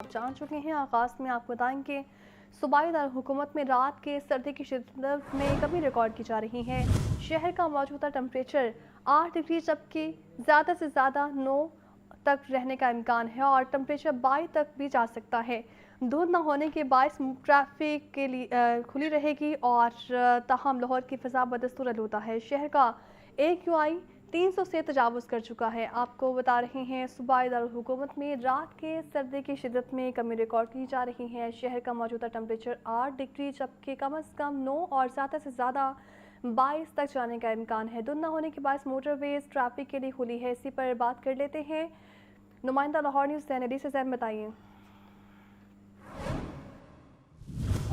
आप जान चुके हैं। आगाज में आपको बताएं कि सूबाई दारकूमत में रात के सर्दी की शिद्दत में कमी रिकॉर्ड की जा रही है। शहर का मौजूदा टेम्परेचर 8 डिग्री जबकि ज़्यादा से ज़्यादा 9 तक रहने का इम्कान है और टेम्परेचर 22 तक भी जा सकता है। धुंध न होने के बायस ट्रैफिक के लिए खुली रहेगी और ताहम लाहौर की फ़िज़ा बदस्तूर आलूदा है। शहर का AQI 300 से तजावुज़ कर चुका है। आपको बता रहे हैं सूबाई दारकूमत में रात के सर्दी की शिद्दत में कमी रिकॉर्ड की जा रही है। शहर का मौजूदा टेम्परेचर 8 डिग्री जबकि कम अज़ कम 9 और ज़्यादा से ज़्यादा 22 तक जाने का इम्कान है। धुंध न होने के बायस मोटरवेज ट्रैफिक के लिए खुली है। इसी पर बात कर लेते हैं नुमाइंदा लाहौर न्यूज़ ज़ैन अली से। ज़ैन बताइए।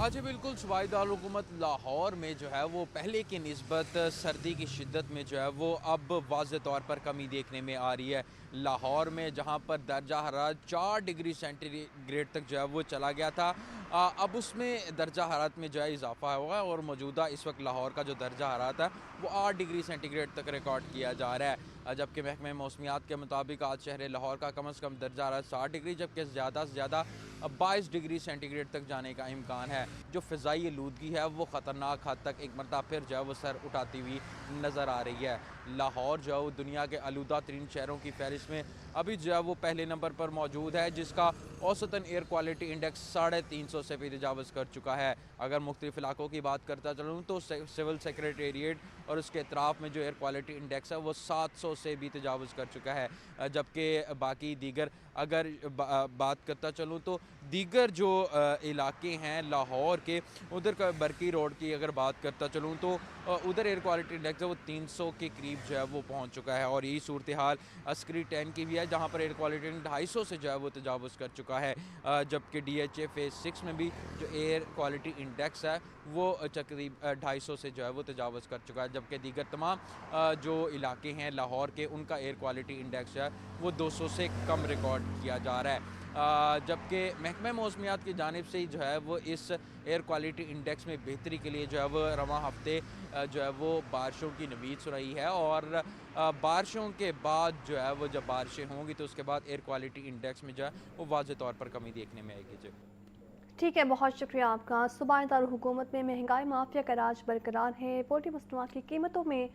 जी बिल्कुल, सूबाई दारकूमत लाहौर में जो है वो पहले की निस्बत सर्दी की शिद्दत में जो है वो अब वाज़ेह तौर पर कमी देखने में आ रही है। लाहौर में जहां पर दर्जा हरारत 4 डिग्री सेंटीग्रेड तक जो है वो चला गया था, अब उसमें दर्जा हरारत में जो है इजाफा हुआ है और मौजूदा इस वक्त लाहौर का जो दर्जा हरारत है वो 8 डिग्री सेंटीग्रेड तक रिकॉर्ड किया जा रहा है। जबकि महकमे मौसमियात के मुताबिक आज शहर लाहौर का कम अज़ कम दर्जा हरारत 60 डिग्री जबकि ज़्यादा से ज़्यादा 22 डिग्री सेंटीग्रेड तक जाने का इम्कान है। जो फ़िज़ाई आलूदगी है वो ख़तरनाक हद तक एक मरतबा फिर जो है वो सर उठाती हुई नज़र आ रही है। लाहौर जो है वो दुनिया के आलूदा तरीन शहरों की फहरिस्त में अभी जो है वो पहले नंबर पर मौजूद है, जिसका औसतन एयर क्वालिटी इंडेक्स 350 से भी तजावज़ कर चुका है। अगर मुख्तलिफ इलाकों की बात करता चलूँ तो सिविल सेक्रेटेरिएट और उसके अतराफ़ में जो एयर क्वालिटी इंडेक्स है वो 700 से भी तजावज़ कर चुका है। जबकि बाकी दीगर अगर बात करता चलूँ तो दीगर जो इलाके हैं लाहौर के, उधर का बरकी रोड की अगर बात करता चलूँ तो उधर एयर क्वालिटी इंडेक्स है वो 300 के करीब जो है वो पहुँच चुका है। और यही सूरत हाल अस्करी 10 की भी है जहाँ पर एयर क्वालिटी 250 से जो है वो तजावज़ कर चुका है। जबकि DHA फेज़ 6 में भी जो एयर क्वालिटी इंडेक्स है वो तकरीब 250 से जो है वो तजावज़ कर चुका है। जबकि दीगर तमाम जो इलाके हैं लाहौर के, उनका एयर क्वालिटी इंडेक्स है वो 200 से कम रिकॉर्ड किया जा रहा है। जबकि महकमे मौसमियात की जानिब से जो है वो इस एयर क्वालिटी इंडेक्स में बेहतरी के लिए जो है वो रवां हफ्ते जो है वो बारिशों की नवीद सुनाई है और बारिशों के बाद जो है वो जब बारिशें होंगी तो उसके बाद एयर क्वालिटी इंडेक्स में जो है वो वाज़ेह तौर पर कमी देखने में आएगी। जी ठीक है, बहुत शुक्रिया आपका। सूबाई दारकूमत में महंगाई माफिया का राज बरकरार है। पोल्ट्री मसनूआत की कीमतों में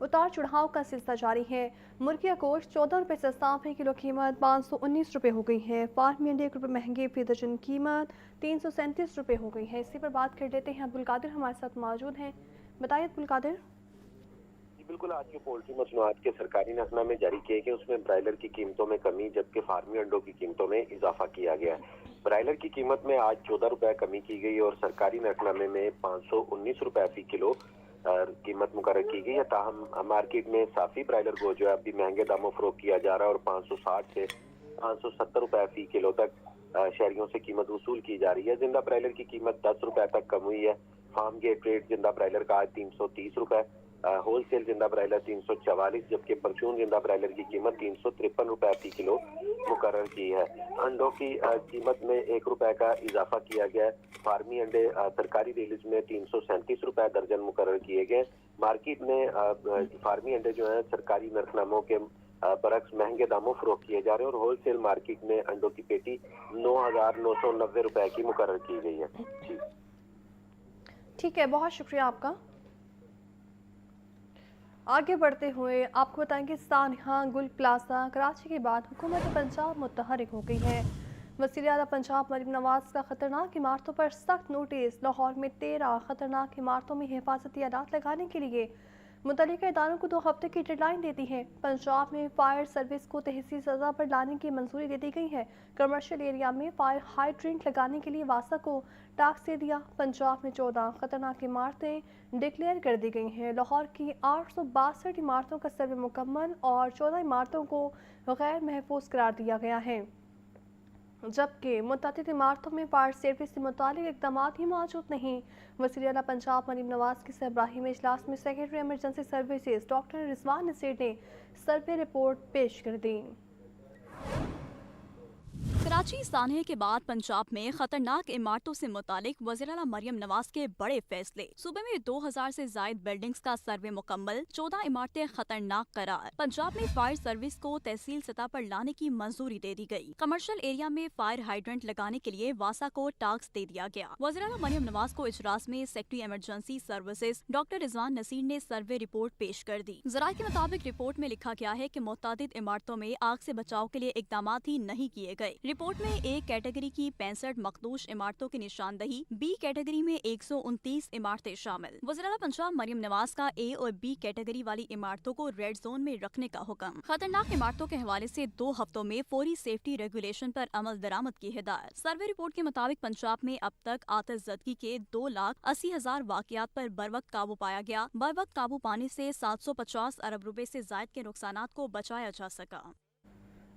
उतार चढ़ाव का सिलसिला जारी है। मुर्गी का गोश्त 14 रुपये से सस्ता फी किलो कीमत 519 रुपये हो गई है। फार्मी अंडे 1 रुपये महंगे फी दर्जन कीमत 337 रुपये हो गई है। इसी पर बात कर लेते हैं। अब्दुल कादिर हमारे साथ मौजूद हैं। बताइए अब्दुल कादिर। बिल्कुल, आज जो पोल्ट्री मसनूआत के सरकारी नज़रनामे जारी किए गए उसमें ब्रायलर की कीमतों में कमी जबकि फार्मी अंडों की कीमतों में इजाफा किया गया। ब्रायलर की कीमत में आज 14 रुपए कमी की गई और सरकारी नज़रनामे में 519 रुपए फी किलो कीमत मुकर्रर की गई है। ताहम मार्केट में साफी ब्रायलर को जो है अभी महंगे दामों फरोख्त किया जा रहा है और 560 से 570 रुपए फी किलो तक शहरियों से कीमत वसूल की जा रही है। जिंदा ब्रायलर की कीमत 10 रुपए तक कम हुई है। फार्म गेट रेट जिंदा ब्रायलर का आज 330 रुपए, होलसेल जिंदा ब्रायलर 344 जबकि परचून जिंदा ब्रायलर की कीमत 353 रुपए फी किलो मुकर्रर की है। अंडों की कीमत में 1 रुपए का इजाफा किया गया है। फार्मी अंडे सरकारी रिलीज में 337 रुपए दर्जन मुकर्रर किए गए। मार्केट में फार्मी अंडे जो है सरकारी नरखनामों के बरक्स महंगे दामों फरोख्त किए जा रहे हैं और होलसेल मार्केट में अंडों की पेटी 9,990 रुपए की मुकर्रर की गई है। ठीक है, बहुत शुक्रिया आपका। आगे बढ़ते हुए आपको बताएंगे सानिया गुल प्लाजा कराची के बाद हुकूमत पंजाब मुतहरिक हो गई है। वज़ीर आला पंजाब मरीम नवाज का खतरनाक इमारतों पर सख्त नोटिस। लाहौर में 13 खतरनाक इमारतों में हिफाजती आलात लगाने के लिए मुतल्लिका इदारों को 2 हफ्ते की डेडलाइन दे दी है। पंजाब में फायर सर्विस को तहसील सज़ा पर लाने की मंजूरी दे दी गई है। कमर्शियल एरिया में फायर हाइड्रेंट लगाने के लिए वासा को टास्क दे दिया। पंजाब में 14 खतरनाक इमारतें डिक्लेयर कर दी गई हैं। लाहौर की 862 इमारतों का सर्वे मुकम्मल और 14 इमारतों को गैर महफूज करार दिया गया है, जबकि मुतअद्दिद इमारतों में फायर सर्विस से मुतालिक इक़दाम ही मौजूद नहीं। वज़ीर आला पंजाब मरीम नवाज की सरबराही में इजलास में secretary emergency services doctor Rizwan Naseer ने सर्वे रिपोर्ट पेश कर दी। कराची सानहे के बाद पंजाब में खतरनाक इमारतों से मुतालिक वज़ीर-ए-आला मरियम नवाज के बड़े फैसले। सूबे में 2000 से जायद बिल्डिंग्स का सर्वे मुकम्मल, 14 इमारतें खतरनाक करार। पंजाब में फायर सर्विस को तहसील सतह पर लाने की मंजूरी दे दी गई। कमर्शियल एरिया में फायर हाइड्रेंट लगाने के लिए वासा को टास्क दे दिया गया। वज़ीर-ए-आला मरियम नवाज को इजलास में secretary emergency services doctor Rizwan Naseer ने सर्वे रिपोर्ट पेश कर दी। ज़राए के मुताबिक रिपोर्ट में लिखा गया है कि मुतादिद इमारतों में आग से बचाव के लिए इकदाम ही नहीं किए गए। रिपोर्ट में ए कैटेगरी की 65 मखदूश इमारतों की निशानदही, बी कैटेगरी में 129 इमारतें शामिल। वज़ीर-ए-आला पंजाब मरियम नवाज का ए और बी कैटेगरी वाली इमारतों को रेड जोन में रखने का हुक्म। खतरनाक इमारतों के हवाले से 2 हफ्तों में फौरी सेफ्टी रेगुलेशन पर अमल दरामद की हिदायत। सर्वे रिपोर्ट के मुताबिक पंजाब में अब तक आतिशज़दगी के 2,80,000 वाक़यात पर बरवक्त काबू पाया गया। बरवक्त काबू पाने से 750 अरब रुपए से जायद के नुकसानात को बचाया जा सका।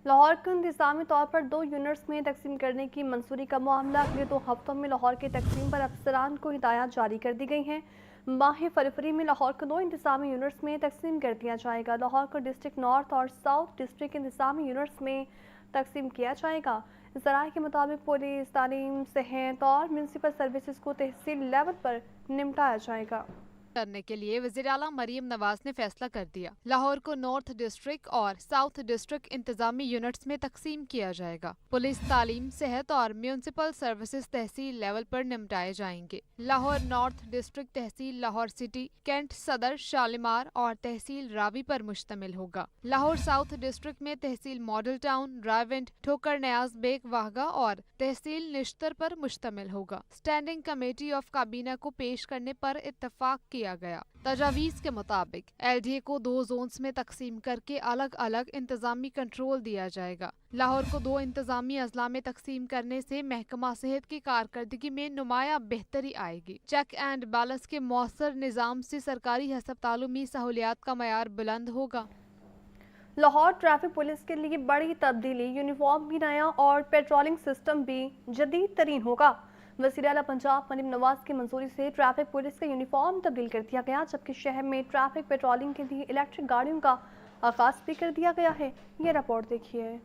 लाहौर को इंतजामी तौर पर 2 यूनिट्स में तकसीम करने की मंजूरी का मामला अगले 2 हफ्तों में लाहौर की तकसीम पर अफसरान को हिदायत जारी कर दी गई हैं। माह फरवरी में लाहौर को 2 इंतजामी यूनिट्स में तकसीम कर दिया जाएगा। लाहौर को डिस्ट्रिक्ट नॉर्थ और साउथ डिस्ट्रिक्ट इंतजामी यूनिट्स में तकसीम किया जाएगा। ज़राए के मुताबिक पुलिस, तालीम, सेहत और म्यूनसिपल सर्विसेज को तहसील लेवल पर निपटाया जाएगा। करने के लिए वज़ीर-ए-आला मरियम नवाज ने फैसला कर दिया। लाहौर को नॉर्थ डिस्ट्रिक्ट और साउथ डिस्ट्रिक्ट इंतजामी यूनिट्स में तकसीम किया जाएगा। पुलिस, तालीम, सेहत और म्यूनसिपल सर्विसेज तहसील लेवल पर निपटाए जाएंगे। लाहौर नॉर्थ डिस्ट्रिक्ट तहसील लाहौर सिटी, कैंट सदर, शालीमार और तहसील रावी पर मुश्तमिल होगा। लाहौर साउथ डिस्ट्रिक्ट में तहसील मॉडल टाउन, रायवेंट, ठोकर न्याज बेग वाहगा और तहसील निश्तर पर मुश्तमिल होगा। स्टैंडिंग कमेटी ऑफ काबीना को पेश करने पर इत्तफाक किया गया। तजावीज के मुताबिक LDA को 2 जोन्स में तकसीम करके अलग अलग इंतजामी कंट्रोल दिया जाएगा। लाहौर को 2 इंतजामी अजला में तकसीम करने से महकमा सेहत की कारकर्दगी में नुमाया बेहतरी आएगी। चेक एंड बैलेंस के मौसर निज़ाम से सरकारी हस्पतालों में सहूलियात का मयार बुलंद होगा। लाहौर ट्रैफिक पुलिस के लिए बड़ी तब्दीली, यूनिफॉर्म भी नया और पेट्रोलिंग सिस्टम भी जदीद तरीन होगा। वज़ीर-ए-आला पंजाब मरियम नवाज की मंजूरी से ट्रैफिक पुलिस का यूनिफॉर्म तब्दील कर दिया गया, जबकि शहर में ट्रैफिक पेट्रोलिंग के लिए इलेक्ट्रिक गाड़ियों का आगाज भी कर दिया गया है। ये रिपोर्ट देखिए।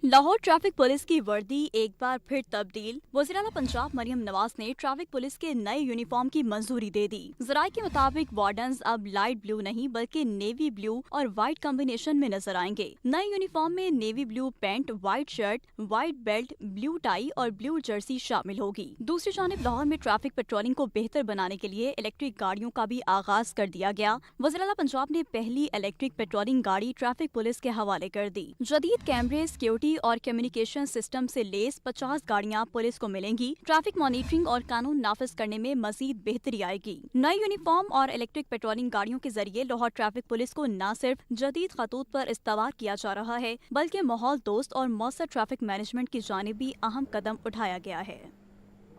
लाहौर ट्रैफिक पुलिस की वर्दी एक बार फिर तब्दील। वज़ीर-ए-आला पंजाब मरियम नवाज ने ट्रैफिक पुलिस के नए यूनिफॉर्म की मंजूरी दे दी। ज़राए के मुताबिक वार्डन्स अब लाइट ब्लू नहीं बल्कि नेवी ब्लू और व्हाइट कॉम्बिनेशन में नजर आएंगे। नए यूनिफॉर्म में navy blue pant, white shirt, white belt, blue tie और ब्लू जर्सी शामिल होगी। दूसरी जानिब लाहौर में ट्रैफिक पेट्रोलिंग को बेहतर बनाने के लिए इलेक्ट्रिक गाड़ियों का भी आगाज कर दिया गया। वज़ीर-ए-आला पंजाब ने पहली इलेक्ट्रिक पेट्रोलिंग गाड़ी ट्रैफिक पुलिस के हवाले कर दी। जदीद कैमरे, सिक्योरिटी और कम्युनिकेशन सिस्टम से लेस 50 गाड़ियां पुलिस को मिलेंगी। ट्रैफिक मॉनिटरिंग और कानून नाफिज करने में मजीद बेहतरी आएगी। नए यूनिफॉर्म और इलेक्ट्रिक पेट्रोलिंग गाड़ियों के जरिए लाहौर ट्रैफिक पुलिस को न सिर्फ जदीद खतूत पर इस्तवार किया जा रहा है, बल्कि माहौल दोस्त और मौसर ट्रैफिक मैनेजमेंट की जानिब भी अहम कदम उठाया गया है।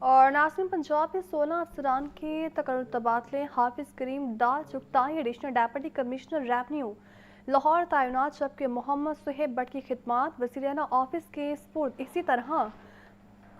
और नाज़रीन, पंजाब में 16 अफसरान के तकर्रुर तबादले। हाफिज करीम दाल Chughtai additional deputy commissioner revenue Lahore तैनात, जबकि मोहम्मद सुहेब भट्ट की खिदमात वज़ीर-ए-आला ऑफिस के स्पुर्द। इसी तरह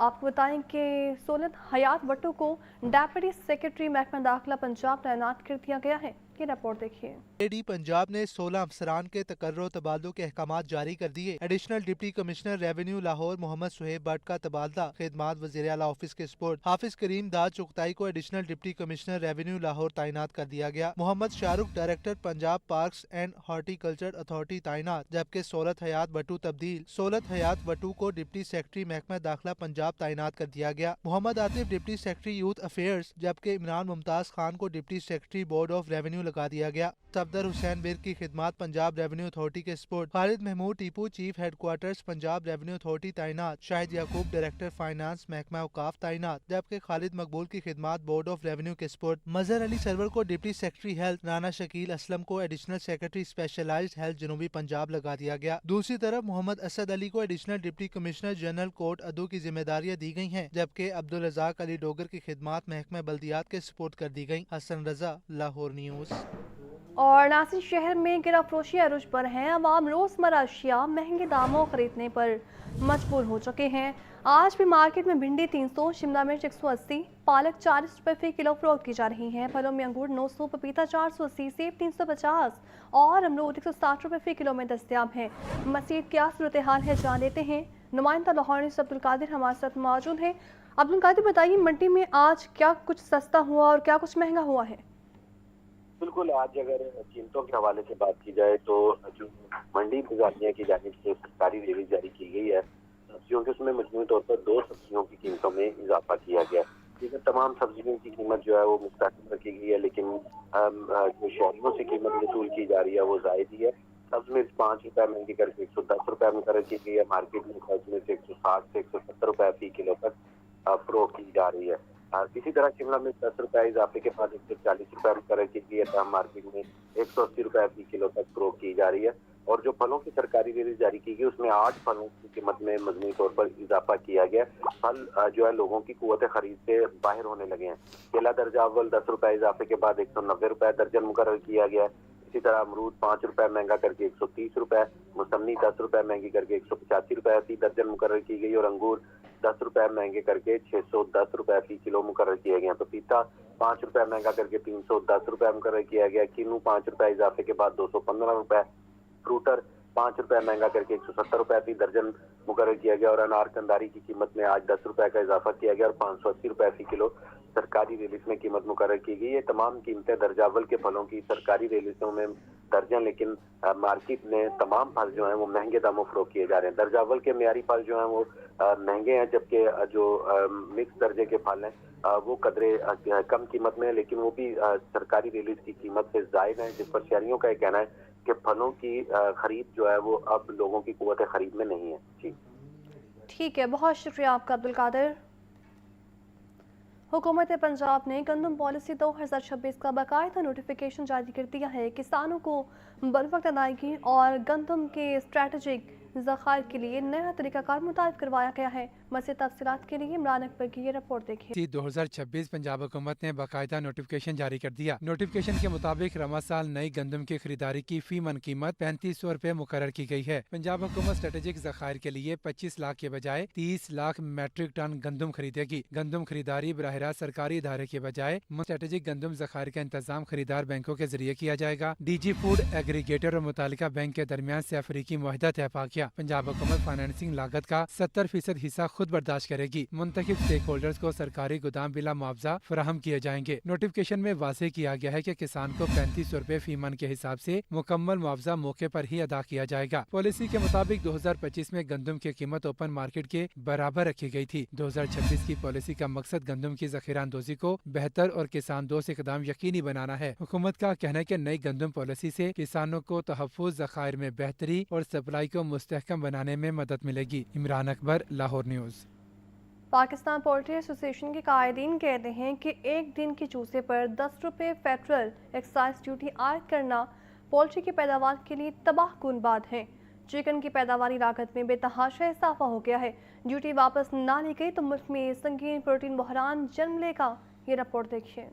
आपको बताएं कि सोलत हयात भट्टू को डेप्यूटी सेक्रेटरी महकमा दाखिला पंजाब तैनात कर दिया गया है। ये रिपोर्ट देखिए। AD पंजाब ने 16 अफसरान के तकर्रुर तबादलों के अहकामात जारी कर दिए। Additional deputy commissioner revenue Lahore Muhammad Suhaib Bhatt का तबादला खिदमात वज़ीर आला ऑफिस के स्पुर्द। हाफिज करीम दाद चुगताई को additional deputy commissioner revenue Lahore तैनात कर दिया गया। Muhammad Shahrukh director Punjab parks and horticulture authority तैनात, जबकि सोलत हयात भट्टू तब्दील। सोलत हयात भट्टू को डिप्टी सेक्रेटरी महकमा दाखिला पंजाब तैनात कर दिया गया। Muhammad Atif deputy secretary youth affairs, जबकि इमरान मुमताज खान को deputy secretary board of revenue लगा दिया गया। सफदर हुसैन बिर की खिदमात पंजाब रेवेन्यू अथॉरिटी के स्पुर्द। Khalid Mahmood Tipu chief headquarters Punjab revenue authority तैनात। शाहिद याकूब डायरेक्टर फाइनेंस महकमा औकाफ तैनात, जबकि खालिद मकबूल की खिदमात बोर्ड ऑफ रेवेन्यू के स्पुर्द। मजहर अली सरवर को deputy secretary health, Rana Shakeel Aslam को एडिशनल सेक्रेटरी स्पेशलाइज्ड हेल्थ जनूबी पंजाब लगा दिया गया। दूसरी तरफ मोहम्मद असद अली को additional deputy commissioner general court अदू की जिम्मेदारियां दी गई हैं, जबकि अब्दुल रज़ाक अली डोगर की खिदमात महकमा बल्दियात के स्पुर्द कर दी गई। हसन रजा, लाहौर न्यूज। और नासिर शहर में गिरा फरोशी अरूज पर हैं। अवाम रोज़मर्रा अशिया महंगे दामों खरीदने पर मजबूर हो चुके हैं। आज भी मार्केट में भिंडी 300, शिमला मिर्च 180, पालक 40 रुपये फी किलो फरोख्त की जा रही है। फलों में अंगूर 900, पपीता 480, सेब 350 और अमरूद 160 रुपये फी किलो में दस्तयाब है। मज़ीद क्या सूरत हाल है जान लेते हैं। नुमाइंदा लाहौर न्यूज़ अब्दुल कादिर हमारे साथ मौजूद है। अब्दुल कादिर, बताइए मंडी में आज क्या कुछ सस्ता हुआ और क्या कुछ महंगा हुआ है? बिल्कुल, आज अगर कीमतों के हवाले से बात की जाए तो जो मंडी इंतजामिया की जानिब से सरकारी रिलीज जारी की गई है सब्जियों की, उसमें मजमूई तौर पर 2 सब्जियों की कीमतों में इजाफा किया गया है। लेकिन तमाम सब्जियों की कीमत जो है वो मुस्तकिल रखी गई है, लेकिन जो शहरियों से कीमत वसूल की जा रही है वो जायद ही है। सब्ज मिर्च 5 रुपये महंगी करके 110 रुपये मुकर्रर की गई है। मार्केट में सब्ज मिर्च 160 से 170 रुपये फी किलो तक फरोख्त की जा रही है। इसी तरह शिमला मिर्च 10 रुपये इजाफे के बाद 140 रुपये मुकर्रर की गई है, तमाम मार्केट में 180 रुपये फी किलो तक फरोख्त की जा रही है। और जो फलों की सरकारी रिलीज जारी की गई उसमें 8 फलों की कीमत में मजमूई तौर पर इजाफा किया गया। फल जो है लोगों की कुव्वत खरीद से बाहर होने लगे हैं। केला दर्जा अव्वल 10 रुपये इजाफे के बाद 190 रुपये दर्जन मुकर्रर किया गया है। इसी तरह अमरूद 5 रुपये महंगा करके 130 रुपये, मौसमी 10 रुपये महंगी करके 185 रुपये फी दर्जन मुकर्रर की गई और अंगूर 10 रुपये महंगे करके 610 रुपये फी किलो मुकर्रर किए गए। पपीता 5 रुपये महंगा करके 310 रुपये मुकर्रर किया गया। किन्नू 5 रुपये इजाफे के बाद 215 रुपये, फ्रूटर 5 रुपये महंगा करके 170 रुपये फी दर्जन मुकर्रर किया गया और अनार कंदारी की कीमत में आज 10 रुपये का इजाफा किया गया और 580 रुपये फी किलो सरकारी रिलीज में कीमत मुकर्रर की गई। ये तमाम कीमतें दर्जावल के फलों की सरकारी रिलीजों में दर्ज हैं, लेकिन मार्केट में तमाम फल जो हैं वो महंगे दामों फरोख्त किए जा रहे हैं। दर्जावल के मेयारी फल जो हैं वो महंगे हैं, जबकि जो मिक्स दर्जे के फल हैं वो कदरे कम कीमत में है, लेकिन वो भी सरकारी रिलीज की कीमत से जायद हैं, जिस पर शहरियों का ये कहना है कि फलों की खरीद जो है वो अब लोगों की कुव्वत खरीद में नहीं है। जी ठीक है, बहुत शुक्रिया आपका अब्दुल कादिर। हुकूमत पंजाब ने गंदम पॉलिसी 2026 का बाकायदा नोटिफिकेशन जारी कर दिया है। किसानों को बरवक्त अदायगी और गंदम के स्ट्रेटेजिक ज़खायर के लिए नया तरीकाकार मुताबिक करवाया गया है। मज़ीद तफसीलात के लिए इमरान अकबर की ये रिपोर्ट देखिए। 2026 पंजाब हुकूमत ने बाकायदा नोटिफिकेशन जारी कर दिया। नोटिफिकेशन के मुताबिक रवा साल नई गंदम की खरीदारी की फी मन कीमत 3500 रुपए मुकर्रर की गई है। पंजाब हुकूमत स्ट्रेटेजिक ज़खायर के लिए 25 लाख के बजाय 30 लाख मैट्रिक टन गंदम खरीदेगी। गंदम खरीदारी बराह रास्त सरकारी इदारे के बजाय स्ट्रेटेजिक गंदम ज़खायर का इंतजाम खरीदार बैंकों के जरिए किया जाएगा। DG फूड एग्रीगेटर और मुतालिका बैंक के दरमियान से अफ्रीकी मुआहदा तय पा किया। पंजाब हुकूमत फाइनेंसिंग लागत का 70% हिस्सा खुद बर्दाश्त करेगी। मुंतखब स्टेक होल्डर्स को सरकारी गोदाम बिला मुआवजा फराहम किए जाएंगे। नोटिफिकेशन में वाज़ेह किया गया है कि किसान को 3500 रुपए फी मन के हिसाब से मुकम्मल मुआवजा मौके पर ही अदा किया जाएगा। पॉलिसी के मुताबिक 2025 में गंदम की कीमत ओपन मार्केट के बराबर रखी गई थी। 2026 की पॉलिसी का मकसद गंदम की ज़ख़ीरा अंदोज़ी को बेहतर और किसान दोस्त इक़दाम यकीनी बनाना है। हुकूमत का कहना है कि नई गंदम पॉलिसी से किसानों को तहफ़्फ़ुज़ ज़खायर में बेहतरी और सप्लाई को मुस्तहकम बनाने में मदद मिलेगी। Imran Akbar, Lahore news. Pakistan poultry association के कायदीन कहते हैं कि एक दिन के चूजे पर 10 रुपये फेडरल एक्साइज ड्यूटी आयद करना पोल्ट्री की पैदावार के लिए तबाहकुन बात है। चिकन की पैदावारी लागत में बेतहाशा इजाफा हो गया है। ड्यूटी वापस ना ली गई तो मुल्क में संगीन प्रोटीन बहरान जन्म लेगा। ये रिपोर्ट देखिए।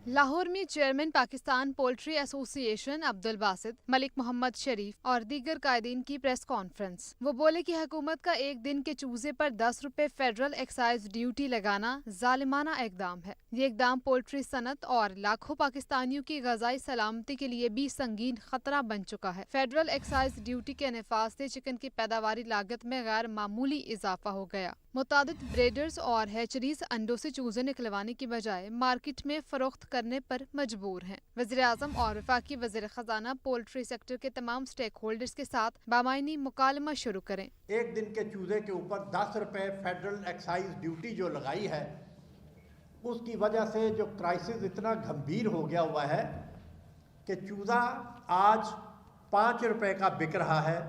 लाहौर में chairman Pakistan poultry association Abdul Basit, Malik Muhammad Sharif और दीगर कायदीन की प्रेस कॉन्फ्रेंस। वो बोले कि हुकूमत का एक दिन के चूजे पर 10 रुपए फेडरल एक्साइज ड्यूटी लगाना जालिमाना इकदाम है। ये इकदाम पोल्ट्री सनत और लाखों पाकिस्तानियों की ग़िज़ाई सलामती के लिए भी संगीन खतरा बन चुका है। फेडरल एक्साइज ड्यूटी के नफाज से चिकन की पैदावारी लागत में गैर मामूली इजाफा हो गया। मुतादिद ब्रेडर्स और हैचरीज अंडों से चूजे निकलवाने की बजाय मार्केट में फरोख्त करने पर मजबूर हैं। वज़ीर आज़म और वफाकी वज़ीर ख़जाना पोल्ट्री सेक्टर के तमाम स्टेक होल्डर्स के साथ बामायनी मुकालमा शुरू करें। एक दिन के चूजे के ऊपर 10 रुपए फेडरल एक्साइज ड्यूटी जो लगाई है, उसकी वजह से जो क्राइसिस इतना गंभीर हो गया हुआ है कि चूज़ा आज 5 रुपए का बिक रहा है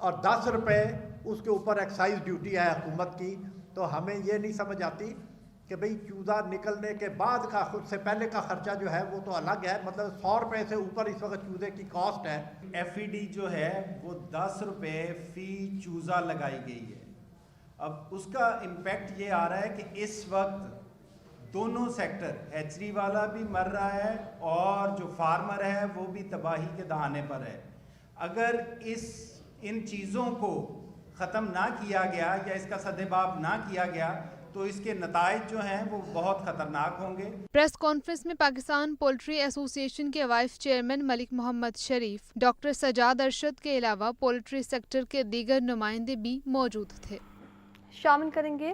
और 10 रुपए उसके ऊपर एक्साइज ड्यूटी है हुकूमत की। तो हमें ये नहीं समझ आती कि भाई चूज़ा निकलने के बाद का खुद से पहले का खर्चा जो है वो तो अलग है। मतलब 100 रुपए से ऊपर इस वक्त चूज़े की कॉस्ट है। FED जो है वो 10 रुपए फी चूज़ा लगाई गई है। अब उसका इम्पैक्ट ये आ रहा है कि इस वक्त दोनों सेक्टर, हैचरी वाला भी मर रहा है और जो फार्मर है वो भी तबाही के दहाने पर है। अगर इन चीज़ों को ख़त्म ना किया गया या इसका सद्भाव ना किया गया तो इसके नताइज जो हैं वो बहुत ख़तरनाक होंगे। प्रेस कॉन्फ्रेंस में पाकिस्तान पोल्ट्री एसोसिएशन के वाइस चेयरमैन मलिक मोहम्मद शरीफ, डॉक्टर सजाद अरशद के अलावा पोल्ट्री सेक्टर के दीगर नुमाइंदे भी मौजूद थे। शामिल करेंगे